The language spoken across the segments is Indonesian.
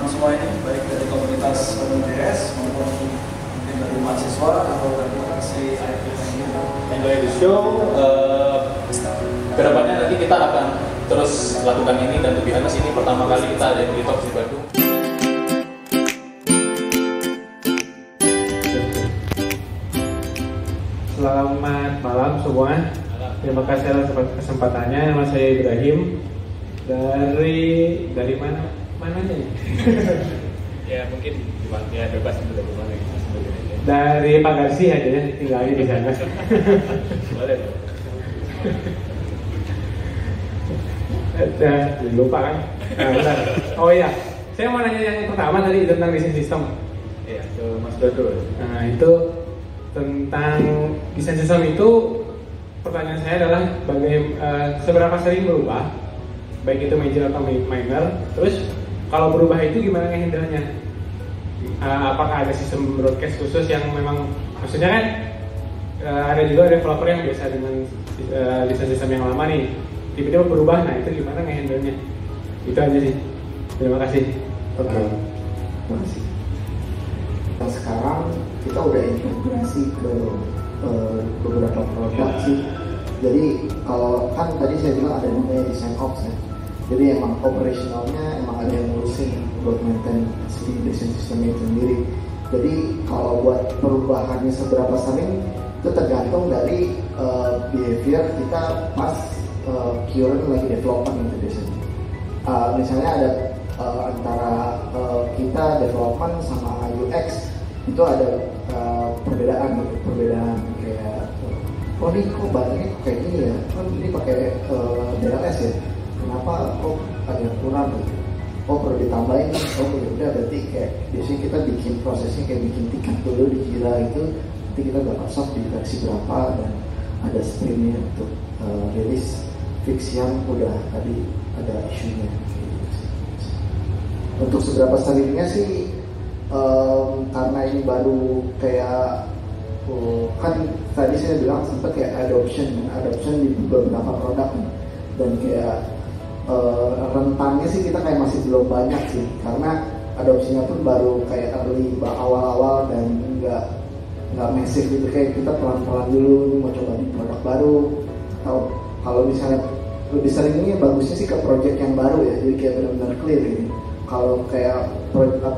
semua ini, baik dari komunitas JS maupun mungkin dari mahasiswa atau dari si IT ini. Enjoy the show. Kedepannya nanti kita akan terus lakukan ini, dan lebih halus ini pertama kali kita ada di Talks di Bandung. Selamat malam semua. Terima kasih atas kesempatannya. Nama saya Ibrahim. Dari mana? Mananya? Ya mungkin ya bebas dari mana. Dari Pagarsi aja ya, tinggalnya di sana. Boleh. Lupa kan? Bentar. Oh iya, saya mau nanya yang pertama tadi tentang desain sistem. Iya, ke Mas Dodo. Nah itu tentang desain sistem itu, pertanyaan saya adalah seberapa sering berubah, baik itu major atau minor. Terus kalau berubah itu gimana ngehandle-nya? Apakah ada sistem broadcast khusus yang memang, maksudnya kan ada juga developer yang biasa dengan desain sistem yang lama nih, tiba-tiba berubah, nah itu gimana ngehandle-nya? Itu aja sih. Terima kasih. Oke. Terima kasih. Nah, sekarang kita udah integrasi ke beberapa produk sih. Jadi kalau kan tadi saya bilang ada namanya design ops ya. Jadi emang operasionalnya emang ada yang ngurusin buat maintain si desain sistemnya itu sendiri. Jadi kalau buat perubahannya seberapa sering itu tergantung dari behavior kita pas current lagi development gitu biasanya. Misalnya ada antara kita development sama UX itu ada perbedaan kayak ini kok bahannya kayak gini ya, kan ini pakai DLS ya, kenapa kok ada yang kurang gitu, perlu ditambahin, udah berarti kayak biasanya kita bikin prosesnya kayak bikin tiket dulu di Jira itu, nanti kita udah masuk di versi berapa dan ada sprintnya untuk rilis fix yang udah tadi ada isunya. Untuk seberapa seringnya sih karena ini baru kayak kan tadi saya bilang sempat kayak adoption di beberapa produk dan kayak rentannya sih kita kayak masih belum banyak sih, karena adopsinya pun baru kayak early awal-awal dan nggak massive gitu, kayak kita pelan-pelan dulu mau coba di produk baru, atau kalau misalnya lebih sering ini bagusnya sih ke project yang baru ya, jadi kayak benar-benar clear gitu. Kalau kayak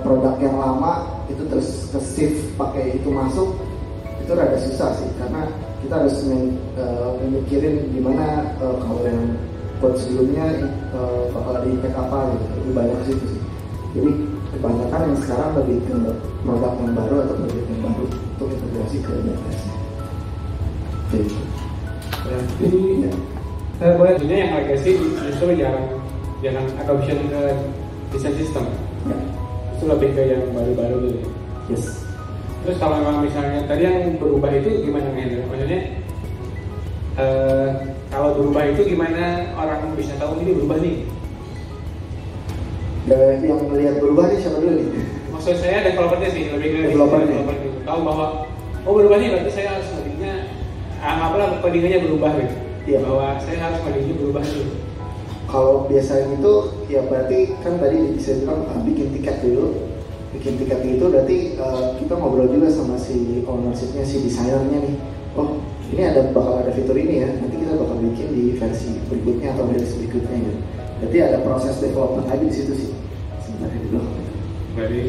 produk yang lama itu terus ke shift pakai itu masuk, itu rada susah sih, karena kita harus memikirin gimana kalau yang code sebelumnya bakal ada impact apa gitu, lebih banyak ke situ sih. Jadi kebanyakan yang sekarang lebih ke produk yang baru atau project yang baru untuk integrasi ke database-nya. Jadi ya. Saya boleh tanya yang legacy justru jarang adoption ke desain sistem. Ya. Itu lebih ke yang baru-baru gitu. Yes. Terus kalau memang misalnya tadi yang berubah itu gimana ngehandle? Maksudnya kalau berubah itu gimana orang bisa tahu ini berubah nih? Yang melihat berubah nih siapa dulu nih? Maksud saya developernya sih, lebih ke developernya. Tahu bahwa berubah nih, berarti saya harus codingnya apalah codingnya berubah gitu. Iya. Bahwa saya harus codingnya berubah gitu. Kalau biasanya itu ya berarti kan tadi bisa bilang bikin tiket dulu. Bikin tiket itu berarti kita ngobrol juga sama si ownership-nya, si desainernya nih. Oh ini bakal ada fitur ini ya, nanti kita bakal bikin di versi berikutnya atau versi berikutnya gitu. Berarti ada proses development lagi di situ sih sebenarnya dulu. Berarti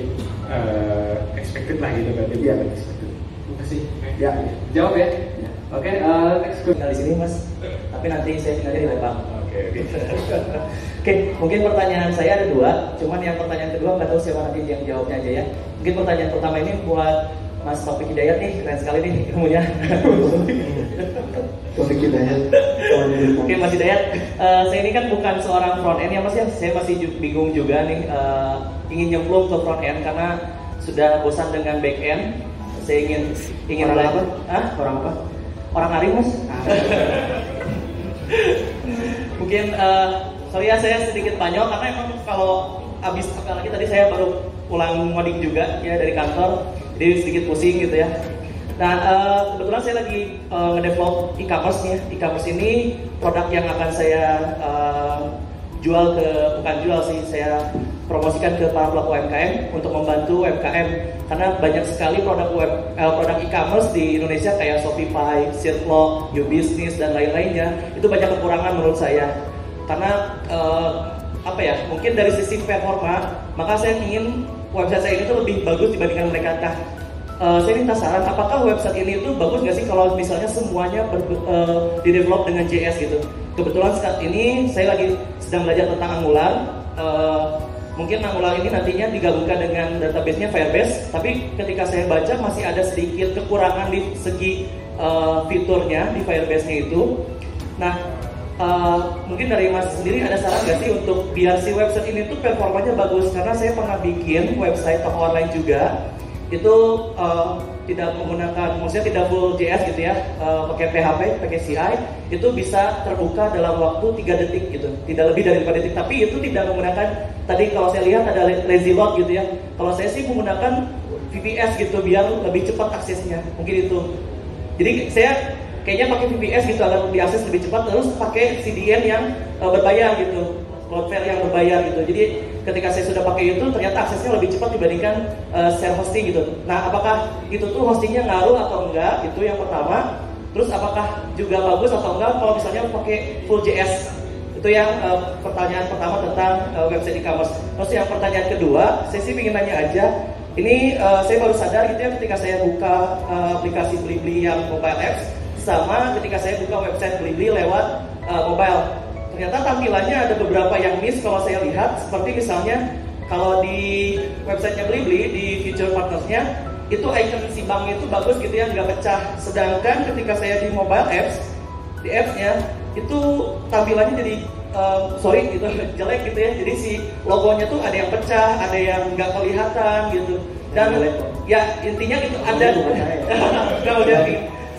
expected lah gitu berarti. Iya, expected. Terima kasih. Ya. Jawab ya. Ya. Oke, next Tinggal di sini Mas, tapi nanti saya tinggalnya di Lembang. Oke, mungkin pertanyaan saya ada dua, cuman yang pertanyaan kedua nggak tahu siapa nanti yang jawabnya aja ya. Mungkin pertanyaan pertama ini buat Mas Taufik Hidayat nih, keren sekali nih ilmunya. Taufik Hidayat. Oke Mas Hidayat, saya ini kan bukan seorang front end ya Mas ya, saya masih bingung juga nih, ingin nyemplung ke front end karena sudah bosan dengan back end. Saya ingin orang belajar. Orang apa? Orang Arif Mas. Mungkin sorry ya saya sedikit panjang karena emang kalau habis apalagi tadi saya baru pulang ngoding juga ya dari kantor, jadi sedikit pusing gitu ya. Nah kebetulan saya lagi ngedevelop e-commerce nih. E-commerce ini produk yang akan saya jual ke, bukan jual sih, saya promosikan ke para pelaku UMKM untuk membantu UMKM karena banyak sekali produk e-commerce di Indonesia kayak Shopify, Sirtlo, New Business dan lain-lainnya itu banyak kekurangan menurut saya karena mungkin dari sisi performa maka saya ingin website saya ini tuh lebih bagus dibandingkan mereka. Saya minta saran, apakah website ini tuh bagus nggak sih kalau misalnya semuanya di-develop dengan JS gitu. Kebetulan saat ini saya lagi sedang belajar tentang Angular. Mungkin Angular ini nantinya digabungkan dengan database-nya Firebase, tapi ketika saya baca masih ada sedikit kekurangan di segi fiturnya di Firebase-nya itu. Nah, mungkin dari Mas sendiri ada saran nggak sih untuk biar si website ini tuh performanya bagus? Karena saya pernah bikin website toko online juga. Itu tidak menggunakan, maksudnya tidak full JS gitu ya, pakai PHP, pakai CI, itu bisa terbuka dalam waktu 3 detik gitu, tidak lebih dari 5 detik. Tapi itu tidak menggunakan, tadi kalau saya lihat ada lazy load gitu ya. Kalau saya sih menggunakan VPS gitu biar lebih cepat aksesnya, mungkin itu. Jadi saya kayaknya pakai VPS gitu agar diakses lebih cepat, terus pakai CDN yang berbayar gitu, Cloudflare yang berbayar gitu. Jadi ketika saya sudah pakai itu ternyata aksesnya lebih cepat dibandingkan share hosting gitu. Nah, apakah itu tuh hostingnya ngaruh atau enggak? Itu yang pertama. Terus apakah juga bagus atau enggak kalau misalnya pakai full JS? Itu yang pertanyaan pertama tentang website e-commerce. Terus yang pertanyaan kedua, saya sih ingin nanya aja. Ini saya baru sadar gitu ya ketika saya buka aplikasi Blibli yang mobile apps sama ketika saya buka website Blibli lewat mobile. Ternyata tampilannya ada beberapa yang miss kalau saya lihat, seperti misalnya kalau di websitenya Blibli, di feature partnersnya, itu icon si bank itu bagus gitu ya, nggak pecah. Sedangkan ketika saya di mobile apps, di appsnya, itu tampilannya jadi gitu, jelek gitu ya. Jadi si logonya tuh ada yang pecah, ada yang nggak kelihatan gitu. Dan ya intinya itu ada. Nggak udah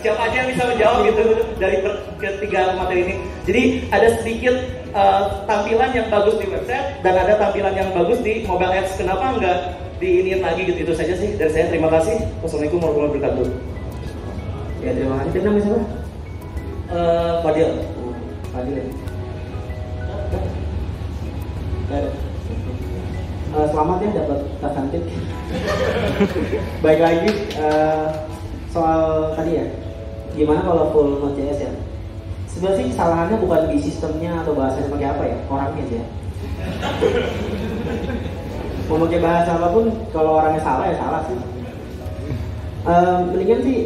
siapa aja yang bisa menjawab gitu dari ketiga materi ini. Jadi ada sedikit tampilan yang bagus di website dan ada tampilan yang bagus di mobile apps. Kenapa nggak diiniin lagi gitu? Itu saja sih dari saya. Terima kasih. Wassalamualaikum warahmatullahi wabarakatuh. Ya terima kasih. Nama siapa? Fadil. Fadil. Selamat ya dapat tas cantik. Baik lagi soal tadi ya. Gimana kalau full Node.js ya? Sebenarnya sih kesalahannya bukan di sistemnya atau bahasanya pakai apa ya, orangnya aja. Mau pakai bahasa apapun, kalau orangnya salah ya salah sih. Mendingan sih,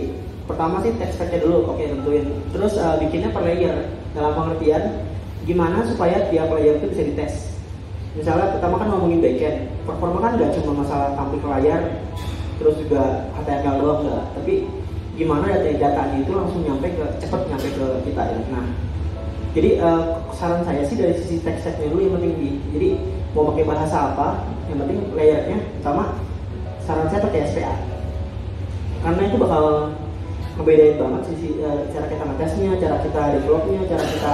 pertama sih text packnya dulu, oke tentuin. Terus bikinnya per layer, dalam pengertian gimana supaya tiap layer itu bisa dites. Misalnya pertama kan ngomongin backend, performa kan nggak cuma masalah tampil ke layar, terus juga HTML doang nggak, tapi gimana datanya itu langsung cepet nyampe ke kita ya. Nah, jadi saran saya sih dari sisi text setnya dulu yang penting jadi mau pakai bahasa apa, yang penting layernya sama. Saran saya pakai SPA, karena itu bakal ngebedain banget sisi cara kita ngetesnya, cara kita developnya, cara kita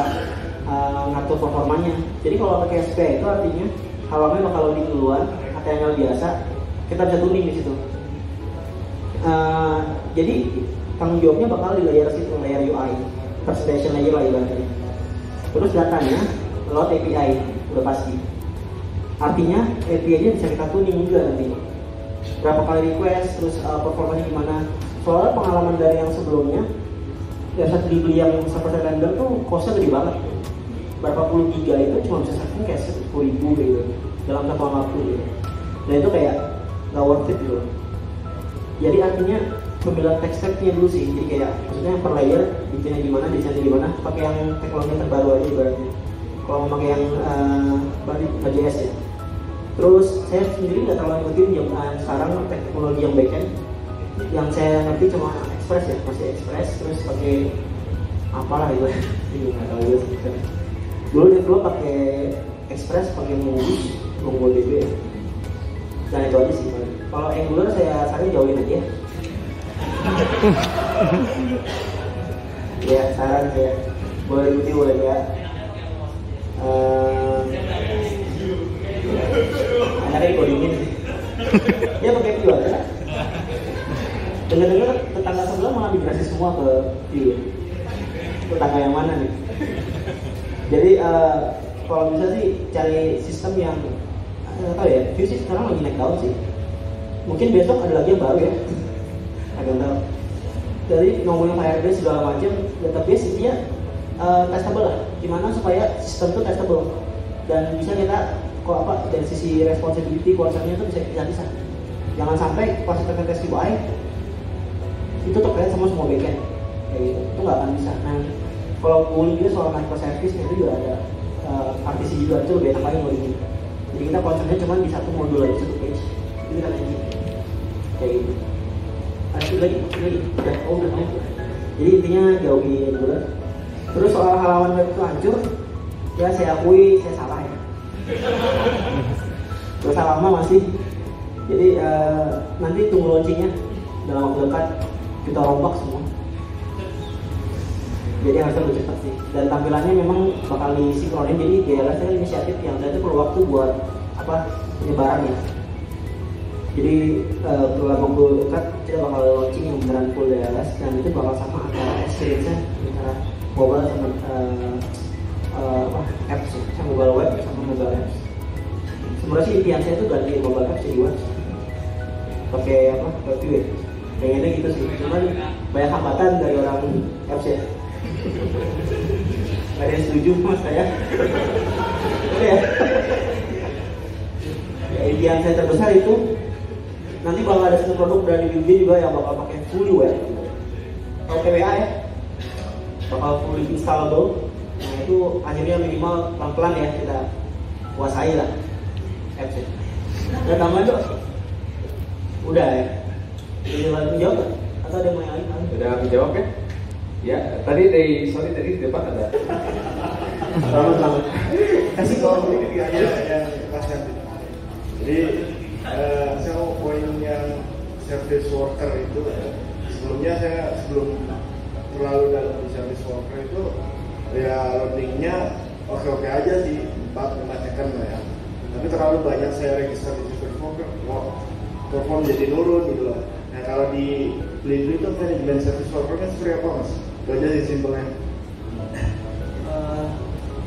ngatur performanya. Jadi kalau pakai SPA itu artinya halaman bakal loading duluan, HTML biasa, kita bisa tuning di situ. Jadi tanggung jawabnya bakal di layer situ, layer UI, presentation layer lah ibaratnya. Terus datanya lewat API, udah pasti. Artinya API-nya bisa kita tuning juga nanti. Berapa kali request, terus performanya gimana. Soalnya pengalaman dari yang sebelumnya, website Blibli yang seperti render tuh cost-nya gede banget. Berapa puluh giga itu cuma bisa saving kayak 10.000 gitu dalam satu waktu gitu. Dan itu kayak nggak worth it gitu. Jadi artinya pemilihan text pack-nya dulu sih, jadi kayak maksudnya per layer bikinnya gimana, desainnya gimana, pakai yang teknologi terbaru aja ibaratnya. Kalau mau pakai yang JS ya. Terus saya sendiri nggak terlalu ngikutin yang sekarang teknologi yang backend. Yang saya ngerti cuma Express ya, masih Express, terus pakai apalah itu, nggak tahu juga. Dulu develop pakai Express, pakai MongoDB. Dan itu aja sih. Kalau Angular saya saran jauhin aja. Ya saran saya boleh ikuti boleh ya. Anaknya dikodingin sih. Dia pakai Vue aja. Dengar-dengar tetangga sebelah malah migrasi semua ke Vue. Tetangga yang mana nih? Jadi kalau bisa sih cari sistem yang nggak tahu ya, Vue sih sekarang lagi naik daun sih. Mungkin besok ada lagi yang baru ya. Agak tahu. Dari ngomongin Firebase segala macam, database intinya testable lah. Gimana supaya sistem itu testable dan bisa kita dari sisi responsibility concernnya itu bisa bisa. Jangan sampai pas kita tes UI itu terkait sama semua backend kayak gitu, itu nggak akan bisa. Nah, kalau pooling juga soal microservice itu juga ada partisi juga, itu lebih enak lagi modelnya. Jadi kita concernnya cuma di satu modul aja, satu page, itu kita nanti kayak gitu. Ada lagi, udah. Jadi intinya jauhi Angular. Terus soal halaman web itu hancur, ya saya akui saya salah ya. Dosa lama masih. Jadi nanti tunggu launchingnya dalam waktu dekat kita rombak semua. Jadi harusnya lebih cepat sih. Dan tampilannya memang bakal disinkronin. Jadi DLS kan inisiatif yang saya itu perlu waktu buat penyebaran ya. Jadi dalam waktu dekat kita bakal launching yang beneran full DLS dan itu bakal sama antara experience-nya antara mobile sama apps ya, sama mobile web sama mobile apps. Sebenarnya sih impian saya itu ganti mobile apps jadi web pakai Vue. Pengennya gitu sih, cuman banyak hambatan dari orang apps ya. Gak ada yang setuju mas saya. Oke ya. Impian saya terbesar itu nanti bakal ada satu produk dari Vue juga yang bakal pakai fully web. Kalau PWA ya, bakal fully installable. Nah itu akhirnya minimal pelan-pelan ya kita kuasai lah apps-nya. Udah tambahan tuh? Udah ya. Jadi lagi jawab gak? Atau ada yang mau yang lain? Udah menjawab ya? Ya, tadi di depan ada. Selamat. Kasih kalau ini aja yang pasnya. Jadi saya mau poin yang service worker itu sebelumnya sebelum terlalu dalam di service worker itu ya loadingnya oke aja sih 4-5 second lah ya. Tapi terlalu banyak saya register di service worker, perform jadi nurun gitu lah. Nah kalau di Blade itu manajemen service worker kan seperti apa mas? Itu aja sih simpelnya.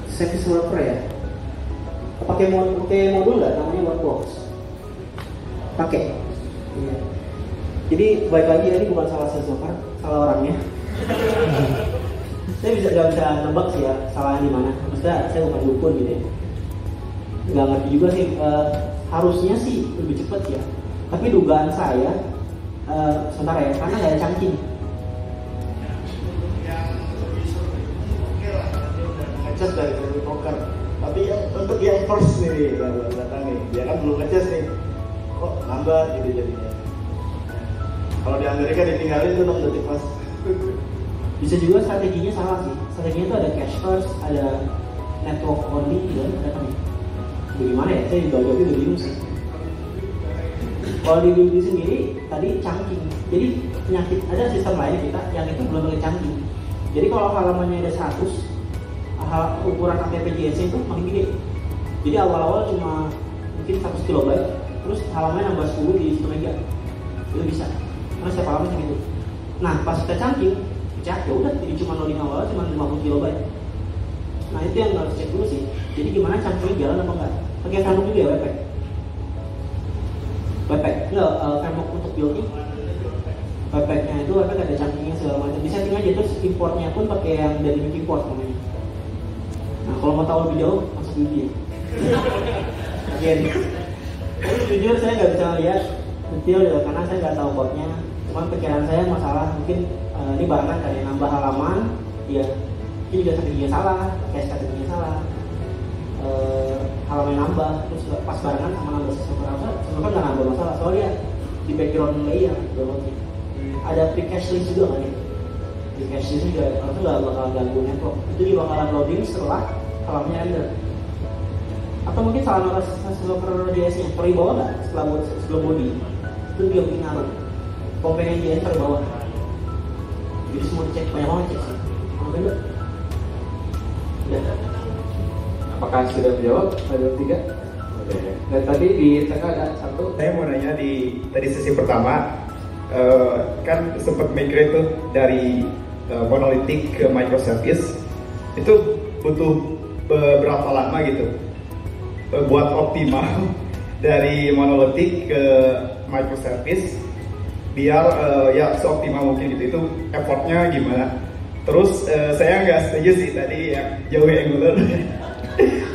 Service worker ya. Pakai modul nggak namanya workbox? Pakai. Iya. Jadi baik lagi ini bukan salah service worker, salah orangnya. Saya nggak bisa nebak sih ya salahnya di mana. Maksudnya saya bukan dukun gitu ya. Nggak ngerti juga sih. Harusnya sih lebih cepat ya. Tapi dugaan saya sebentar ya, karena nggak ada chunking. Ngecas dari service worker. Tapi untuk yang first nih yang datang nih, dia kan belum ngecas nih. Kok lambat gitu jadinya. Kalau di Amerika ditinggalin tuh 6 detik mas. Bisa juga strateginya salah sih. Strateginya itu ada cache first, ada network only gitu kan. Bagaimana ya? Saya juga udah bingung sih. Kalau di Vue sendiri tadi chunking. Jadi penyakit ada sistem lain kita yang itu belum pakai chunking. Jadi kalau halamannya ada 100, ukuran APPJS itu makin gede. Jadi awal-awal cuma mungkin 100 KB, terus halamannya nambah 10 di 1 mega. Itu bisa. Karena setiap halaman segitu. Nah, pas kita chunking, ya udah jadi cuma loading awal cuma 50 KB. Nah, itu yang harus cek dulu sih. Jadi gimana chunkingnya jalan apa enggak? Pakai framework juga ya, Webpack. Webpack, enggak framework untuk building. Webpacknya itu Webpack ada chunkingnya segala macam. Bisa tinggal aja terus importnya pun pakai yang dari import namanya. Nah, kalau mau tahu lebih jauh, masuk video. Again. Jujur saya nggak bisa lihat detail ya, karena saya nggak tahu code-nya. Cuman pikiran saya masalah mungkin ini barengan kan ya, nambah halaman, ya ini juga strateginya salah, kayak strateginya salah. Halaman nambah, terus pas barengan sama nambah sesuatu apa? Sebenarnya nggak nambah masalah, soalnya di background layer downloadnya. Ada pre-cache list juga kan ya? Pre-cache list juga, itu nggak bakal ganggu network. Itu juga bakalan loading setelah halamannya render. Atau mungkin salah nambah server JS-nya, pergi bawah nggak sebelum body? Itu juga mungkin ngaruh. Komponen JS pergi bawah. Jadi semua dicek, banyak banget cek sih. Mungkin udah. Apakah sudah menjawab? Ada 3? Dan tadi di tengah ada satu. Saya mau nanya tadi sesi pertama, kan sempat migrate tuh dari monolithic ke microservice. Itu butuh berapa lama gitu buat optimal dari monolitik ke microservice biar ya seoptimal mungkin gitu. Itu effortnya gimana. Terus saya nggak setuju sih tadi yang jauh Angular.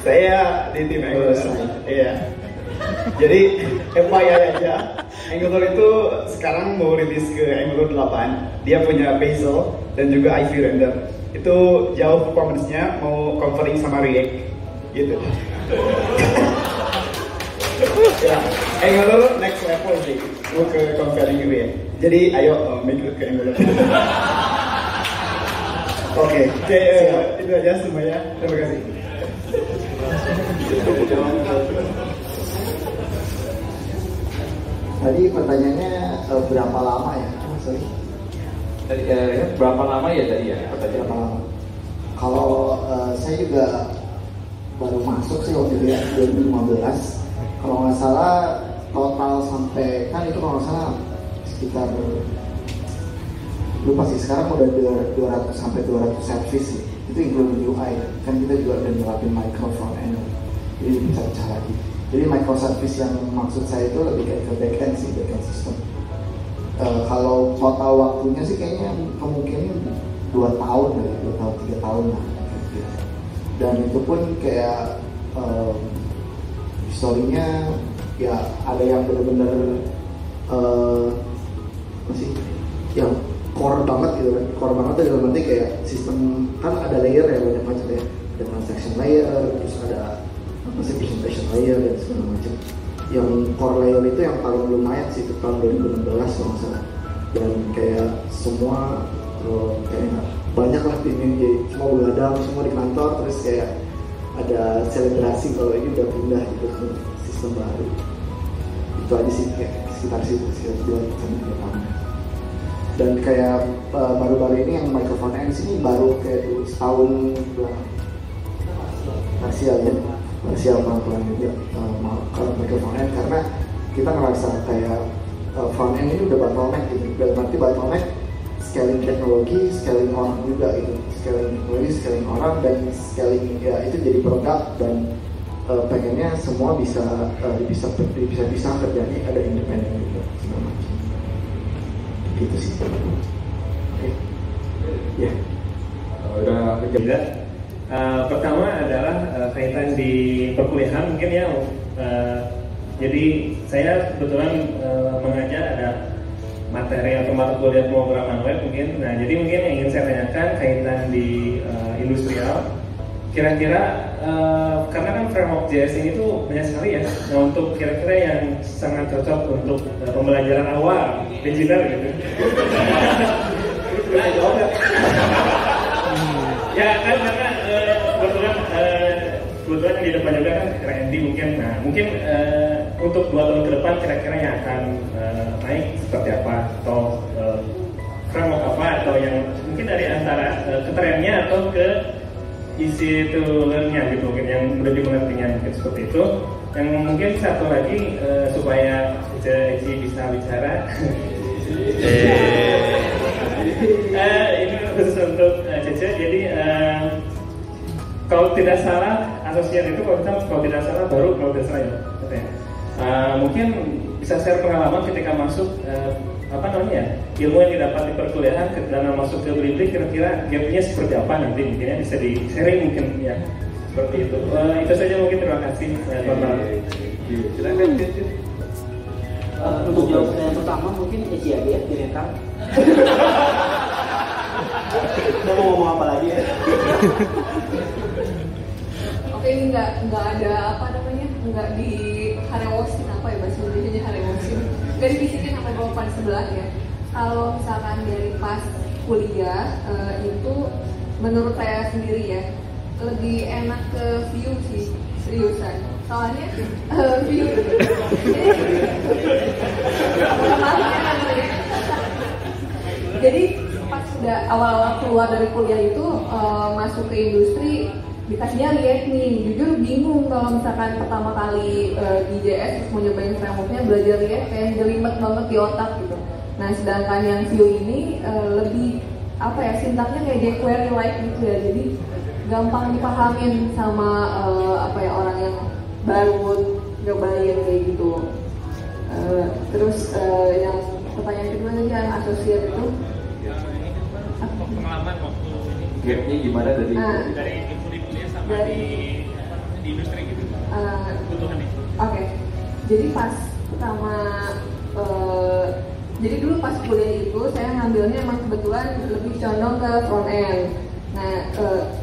Saya di tim Angular. Iya. Jadi FYI aja, Angular itu sekarang mau rilis ke Angular 8. Dia punya Bazel dan juga Ivy Render. Itu jauh performance-nya, mau converting sama React gitu. Ya, Angular next level sih, mau ke converting React. Jadi ayo migrate ke Angular. Oke, itu aja semuanya. Terima kasih. Tadi pertanyaannya berapa lama ya? Sorry. Tadi berapa lama ya tadi ya? Berapa lama? Kalau saya juga baru masuk sih waktu itu ya 2015. Kalau nggak salah total sampai kan itu kalau nggak salah sekitar lupa sih, sekarang udah 200 sampai 200 service sih. Itu including UI kan, kita juga udah nyelapin micro front end, jadi pecah-pecah lagi. Jadi microservice yang maksud saya itu lebih kayak ke backend sih, backend system. Kalau total waktunya sih kayaknya kemungkinan 2 tahun ya, 2 tahun 3 tahun lah. Dan itu pun kayak historinya ya ada yang benar-benar masih yang core banget gitu kan. Core banget itu dalam arti kayak sistem kan ada layer ya, banyak macam ya. Ada transaction layer, terus ada presentation layer dan segala macam. Yang core layer itu yang paling lumayan sih, itu tahun 2016 kalau nggak salah. Dan kayak semua kayak banyak lah tim ini, semua begadang semua di kantor, terus kayak ada selebrasi kalau ini udah pindah gitu ke sistem baru. Itu aja sih, kayak sekitar 2-3 tahun. Dan kayak baru-baru ini yang micro front end ini baru kayak setahun parsial ya. Parsial pelan-pelan juga kalau micro front end, karena kita ngerasa kayak front end ini udah bottleneck gitu. Dalam arti bottleneck scaling teknologi, scaling orang juga gitu. Scaling teknologi, scaling orang, dan scaling ya itu jadi produk, dan pengennya semua bisa kerjanya ada independen juga segala macam. Gitu sih. Oke. Ya. Udah juga. Pertama adalah kaitan di perkuliahan mungkin ya. Jadi saya kebetulan mengajar ada materi atau mata kuliah pemrograman web mungkin. Nah, jadi mungkin yang ingin saya tanyakan kaitan di industrial. Kira-kira karena kan framework JS ini tuh banyak sekali ya. Nah, untuk kira-kira yang sangat cocok untuk pembelajaran awal beginner gitu. Ya kan karena kebetulan di depan juga kan R&D mungkin. Nah, mungkin untuk 2 tahun ke depan kira-kira yang akan naik seperti apa, atau framework apa, atau yang mungkin dari antara ke trennya atau ke isi learn-nya gitu, mungkin yang lebih mengertinya mungkin seperti itu. Yang mungkin satu lagi supaya Eci bisa bicara. Ini khusus untuk Cece. Jadi kalau tidak salah asosiat itu kalau tidak salah baru kalau tidak salah ya katanya. Mungkin bisa share pengalaman ketika masuk ilmu yang didapat di perkuliahan dan masuk ke Blibli, kira-kira gapnya seperti apa nanti, mungkinnya bisa di sharing mungkin ya seperti itu. Itu saja mungkin, terima kasih. Silakan. Untuk jawab pertanyaan pertama mungkin Eci aja ya, direkam. Udah mau ngomong apa lagi ya? Oke, ini nggak ada apa namanya, nggak di harewosin apa ya bahasa Indonesia, harewosin, nggak dibisikin sampai bawa sebelah ya. Kalau misalkan dari pas kuliah itu menurut saya sendiri ya lebih enak ke view sih, seriusan. Soalnya view jadi pas sudah awal-awal keluar dari kuliah itu masuk ke industri dikasihnya React nih, jujur bingung kalau misalkan pertama kali di JS mau nyobain frameworknya belajar React kayak jelimet banget di otak gitu. Nah sedangkan yang Vue ini lebih apa ya, sintaknya kayak jQuery like gitu ya, jadi gampang dipahamin sama apa ya, orang yang baru nyobain kayak gitu. Terus yang pertanyaan kedua tadi yang asosiat itu pengalaman waktu gapnya gimana dari kuliah sama di industri gitu kebutuhannya. Oke. Jadi pas pertama jadi dulu pas kuliah itu saya ngambilnya emang kebetulan lebih condong ke front end. Nah,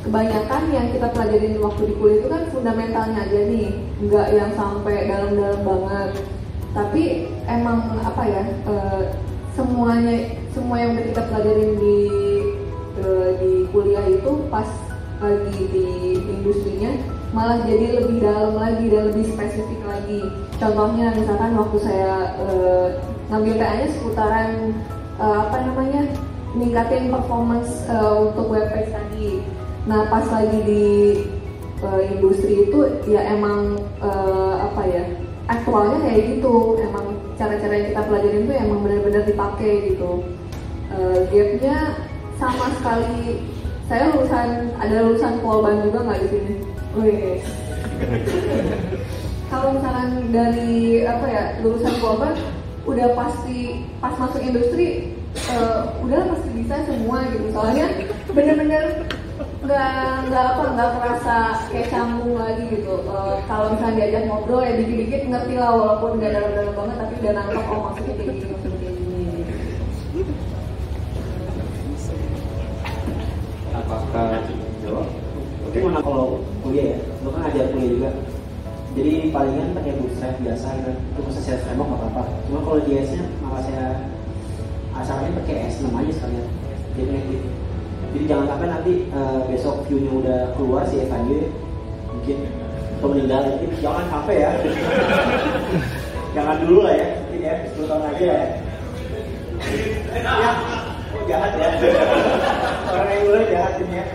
kebanyakan yang kita pelajarin waktu di kuliah itu kan fundamentalnya aja nih, nggak yang sampai dalam-dalam banget. Tapi emang apa ya, semua yang kita pelajarin di kuliah itu pas lagi di industrinya malah jadi lebih dalam lagi dan lebih spesifik lagi. Contohnya misalkan waktu saya ngambil TA-nya seputaran ningkatin performance untuk webpage tadi. Nah pas lagi di industri itu ya emang aktualnya kayak gitu. Emang cara-cara yang kita pelajarin itu emang benar-benar dipakai gitu. Gapnya sama sekali. Saya ada lulusan Polban juga nggak di sini? Wih. Kalau misalkan dari lulusan Polban udah pasti pas masuk industri udah pasti bisa semua gitu. Soalnya bener-bener nggak kerasa kayak canggung lagi gitu. Kalau misalnya diajak ngobrol ya dikit-dikit ngerti lah, walaupun nggak dalam-dalam banget tapi udah nangkep maksudnya kayak gini, maksudnya kayak gini. Apakah jawab? Oke, mana kalau kuliah ya, lo kan ajar kuliah juga. Jadi palingan pakai bootstrap biasa kan, itu bisa saya framework nggak apa-apa. Cuma kalau di S-nya malah saya asalnya pakai S6 aja sekalian. Jadi jangan sampai nanti besok view-nya udah keluar si FAJ mungkin atau meninggal, jadi jangan sampai ya. Jangan dulu lah ya, mungkin ya 10 tahun lagi ya. Ya, kok jahat ya. Orang yang Google jahat ini ya.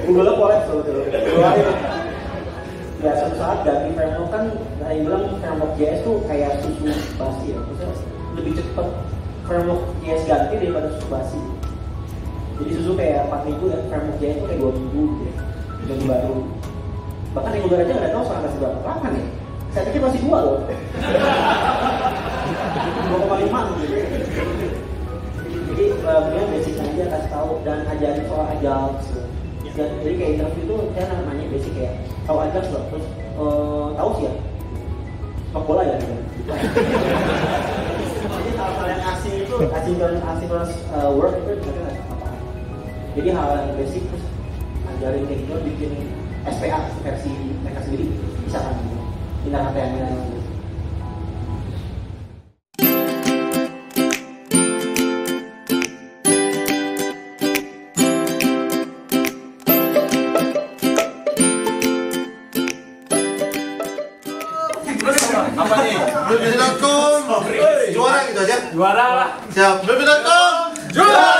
Google collapse tuh. Ya suatu saat ganti framework kan, ada yang bilang framework JS tuh kayak susu basi ya. Maksudnya lebih cepat framework JS ganti daripada susu basi. Jadi susu kayak 4 minggu dan framework JS tuh kayak 2 minggu gitu ya. Ganti baru. Bahkan yang Google aja nggak tahu sekarang kasih berapa kapan ya. Saya pikir masih 2 loh. 2,5 gitu. Jadi beliau basic aja kasih tahu dan ajarin soal Ajax. Jadi kayak interview itu saya nanya basic kayak tahu Ajax loh, terus tahu sih ya sepak bola ya gitu. Jadi hal-hal yang asing itu asynchronous work itu mereka nggak tahu apa. Jadi hal yang basic terus ajarin kayak gitu, bikin SPA versi mereka sendiri bisa kan gitu. Pindah HTML gitu. Apa nih? Blurbiz.com juara gitu aja? Juara lah. Siap. Blurbiz.com juara.